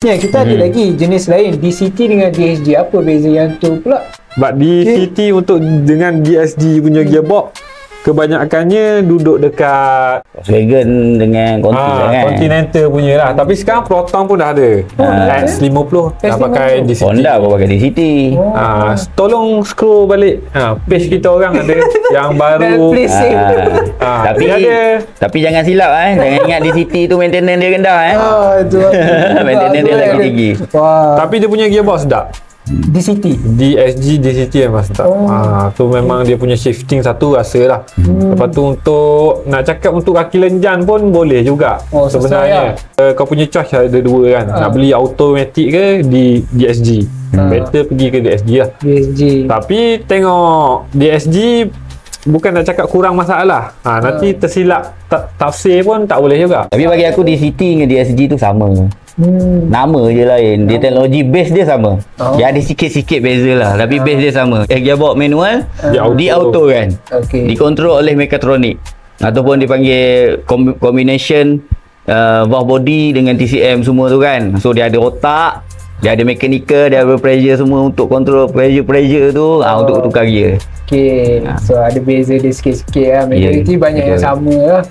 Ya, kita ada lagi jenis lain DCT dengan DSG. Apa beza yang tu pula? Sebab DCT untuk dengan DSG punya gearbox kebanyakannya duduk dekat Volkswagen dengan Continental kan. Continental punya lah. Tapi sekarang Proton pun dah ada. X50 dah pakai DCT. Honda pun pakai DCT. Tolong scroll balik page kita orang ada yang baru. Tapi ada. Tapi jangan silap jangan ingat DCT tu maintenance dia rendah Itu maintenance dia lagi tinggi. Tapi dia punya gearbox sedap. DCT DCT memang sedap. Tu memang dia punya shifting satu rasa lah. Lepas tu untuk nak cakap untuk kaki lenjan pun boleh juga sebenarnya. Kau punya choice ada dua kan. Nak beli automatic ke di DSG. Better pergi ke DSG lah. DSG. Tapi tengok DSG bukan nak cakap kurang masalah. Nanti tersilap tafsir pun tak boleh juga. Tapi bagi aku DCT dengan DSG tu sama. Nama je lain. Dia teknologi base dia sama. Dia ada sikit-sikit beza lah. Tapi base dia sama. Gearbox manual di auto kan. Dikontrol oleh mekatronik. Ataupun dipanggil combination valve body dengan TCM semua tu kan. So dia ada otak, dia ada mechanical, dia ada pressure semua untuk kontrol pressure tu untuk tukar gear. So ada beza dia sikit-sikit lah. Majority banyak yang sama lah.